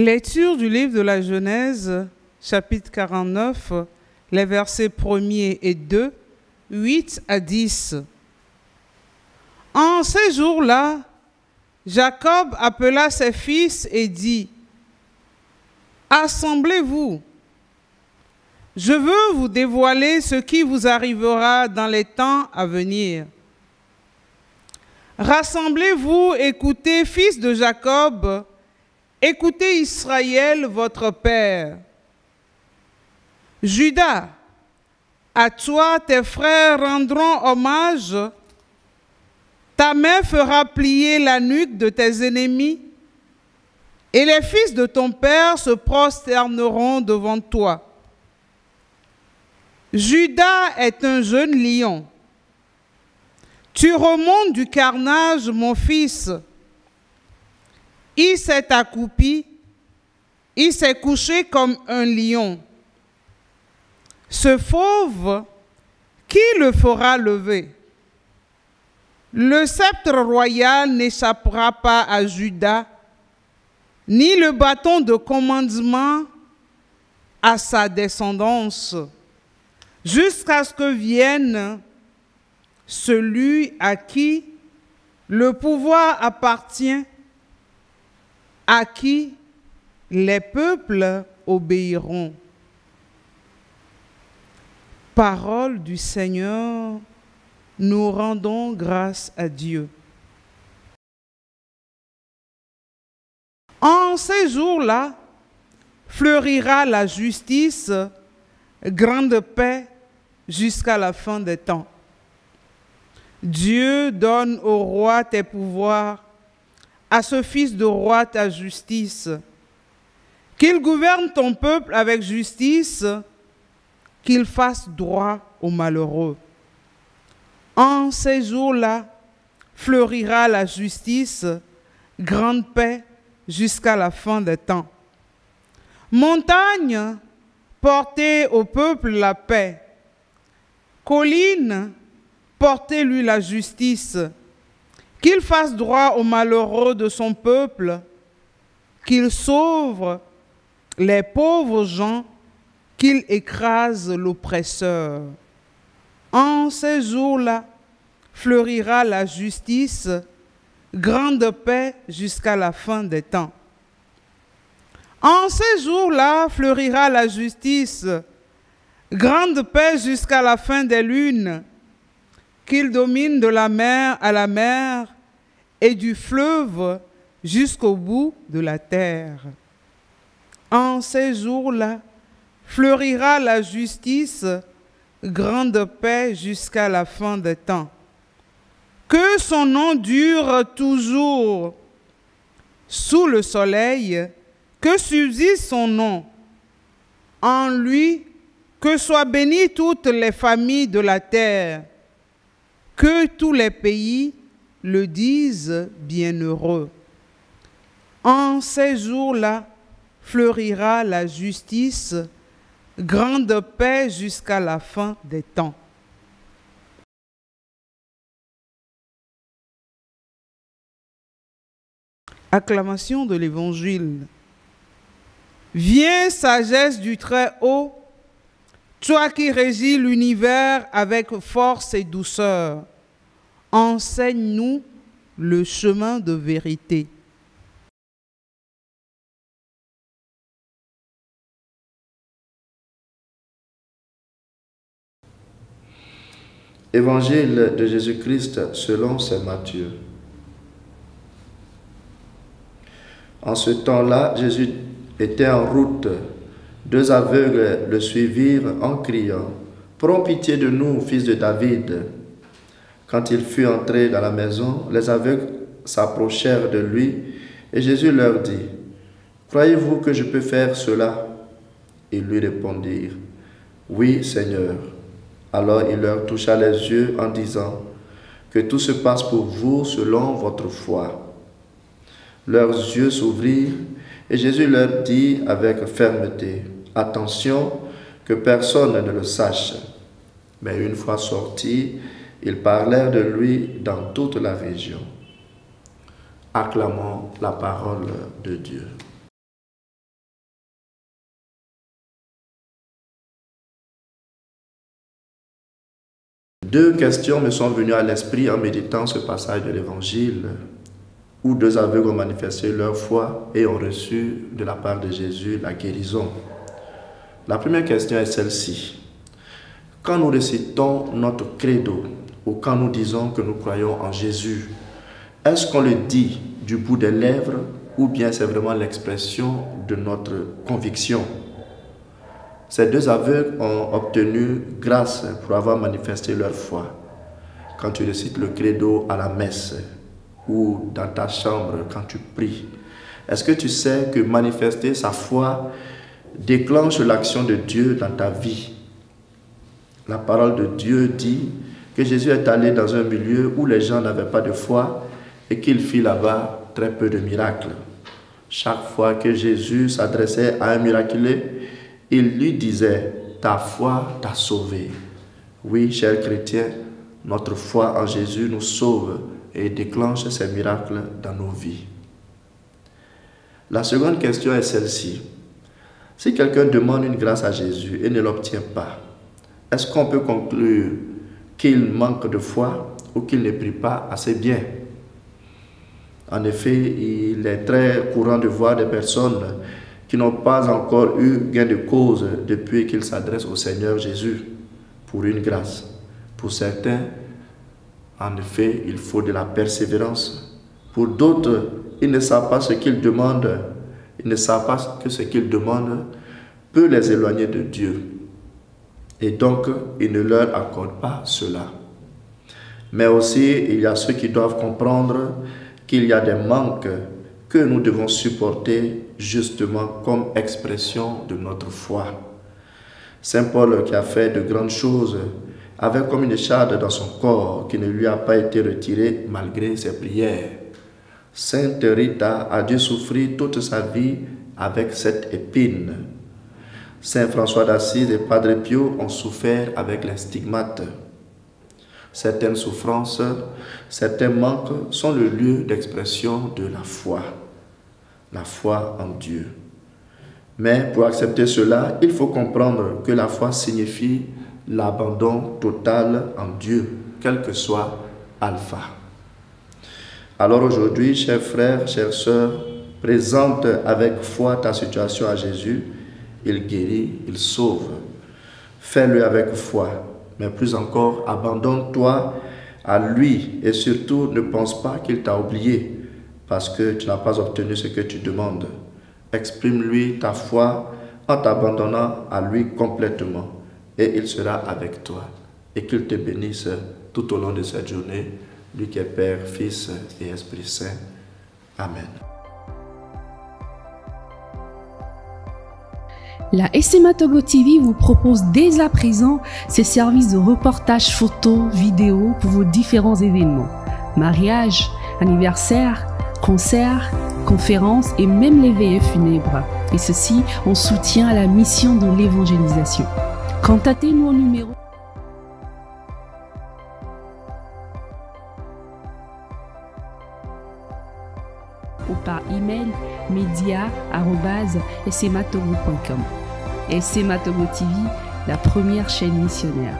Lecture du livre de la Genèse, chapitre 49, les versets 1er et 2, 8 à 10. En ces jours-là, Jacob appela ses fils et dit : « Assemblez-vous, je veux vous dévoiler ce qui vous arrivera dans les temps à venir. Rassemblez-vous, écoutez, fils de Jacob, écoutez Israël, votre père. Judas, à toi tes frères rendront hommage, ta main fera plier la nuque de tes ennemis, et les fils de ton père se prosterneront devant toi. Judas est un jeune lion. Tu remontes du carnage, mon fils. Il s'est accroupi, il s'est couché comme un lion. Ce fauve, qui le fera lever? Le sceptre royal n'échappera pas à Judas, ni le bâton de commandement à sa descendance, jusqu'à ce que vienne celui à qui le pouvoir appartient, à qui les peuples obéiront. Parole du Seigneur, nous rendons grâce à Dieu. En ces jours-là, fleurira la justice, grande paix jusqu'à la fin des temps. Dieu donne au roi tes pouvoirs, à ce fils de roi ta justice, qu'il gouverne ton peuple avec justice, qu'il fasse droit aux malheureux. En ces jours-là, fleurira la justice, grande paix jusqu'à la fin des temps. Montagne, portez au peuple la paix. Colline, portez-lui la justice. Qu'il fasse droit aux malheureux de son peuple, qu'il sauve les pauvres gens, qu'il écrase l'oppresseur. En ces jours-là, fleurira la justice, grande paix jusqu'à la fin des temps. En ces jours-là, fleurira la justice, grande paix jusqu'à la fin des lunes, qu'il domine de la mer à la mer et du fleuve jusqu'au bout de la terre. En ces jours-là, fleurira la justice, grande paix jusqu'à la fin des temps. Que son nom dure toujours sous le soleil, que subsiste son nom. En lui, que soient bénies toutes les familles de la terre. Que tous les pays le disent bienheureux. En ces jours-là, fleurira la justice, grande paix jusqu'à la fin des temps. Acclamation de l'Évangile. Viens, sagesse du Très-Haut, toi qui régis l'univers avec force et douceur, enseigne-nous le chemin de vérité. Évangile de Jésus-Christ selon saint Matthieu. En ce temps-là, Jésus était en route. 2 aveugles le suivirent en criant : « Prends pitié de nous, fils de David. » Quand il fut entré dans la maison, les aveugles s'approchèrent de lui et Jésus leur dit : « Croyez-vous que je peux faire cela ? » Ils lui répondirent : « Oui, Seigneur. » Alors il leur toucha les yeux en disant : « Que tout se passe pour vous selon votre foi. » Leurs yeux s'ouvrirent et Jésus leur dit avec fermeté : « Attention, que personne ne le sache. » Mais une fois sortis, ils parlèrent de lui dans toute la région. Acclamons la parole de Dieu. Deux questions me sont venues à l'esprit en méditant ce passage de l'Évangile où deux aveugles ont manifesté leur foi et ont reçu de la part de Jésus la guérison. La première question est celle-ci. Quand nous récitons notre credo ou quand nous disons que nous croyons en Jésus, est-ce qu'on le dit du bout des lèvres ou bien c'est vraiment l'expression de notre conviction? Ces deux aveugles ont obtenu grâce pour avoir manifesté leur foi. Quand tu récites le credo à la messe ou dans ta chambre quand tu pries, est-ce que tu sais que manifester sa foi déclenche l'action de Dieu dans ta vie? La parole de Dieu dit que Jésus est allé dans un milieu où les gens n'avaient pas de foi et qu'il fit là-bas très peu de miracles. Chaque fois que Jésus s'adressait à un miraculé, il lui disait « Ta foi t'a sauvé ». Oui, chers chrétiens, notre foi en Jésus nous sauve et déclenche ces miracles dans nos vies. La seconde question est celle-ci. Si quelqu'un demande une grâce à Jésus et ne l'obtient pas, est-ce qu'on peut conclure qu'il manque de foi ou qu'il ne prie pas assez bien? En effet, il est très courant de voir des personnes qui n'ont pas encore eu gain de cause depuis qu'ils s'adressent au Seigneur Jésus pour une grâce. Pour certains, en effet, il faut de la persévérance. Pour d'autres, ils ne savent pas ce qu'ils demandent. Ils ne savent pas que ce qu'ils demandent peut les éloigner de Dieu. Et donc, ils ne leur accordent pas cela. Mais aussi, il y a ceux qui doivent comprendre qu'il y a des manques que nous devons supporter justement comme expression de notre foi. Saint Paul, qui a fait de grandes choses, avait comme une écharde dans son corps qui ne lui a pas été retirée malgré ses prières. Sainte Rita a dû souffrir toute sa vie avec cette épine. Saint François d'Assise et Padre Pio ont souffert avec les stigmates. Certaines souffrances, certains manques sont le lieu d'expression de la foi en Dieu. Mais pour accepter cela, il faut comprendre que la foi signifie l'abandon total en Dieu, quel que soit Alpha. Alors aujourd'hui, chers frères, chères sœurs, présente avec foi ta situation à Jésus. Il guérit, il sauve. Fais-le avec foi, mais plus encore, abandonne-toi à lui et surtout ne pense pas qu'il t'a oublié parce que tu n'as pas obtenu ce que tu demandes. Exprime-lui ta foi en t'abandonnant à lui complètement et il sera avec toi. Et qu'il te bénisse tout au long de cette journée, lui qui est Père, Fils et Esprit Saint. Amen. La SMA Togo TV vous propose dès à présent ses services de reportage photo, vidéo pour vos différents événements. Mariage, anniversaire, concerts, conférences et même les veillées funèbres. Et ceci en soutien à la mission de l'évangélisation. Contactez-nous au numéro ou par email media@smatogo.com. SMA Togo TV, la première chaîne missionnaire.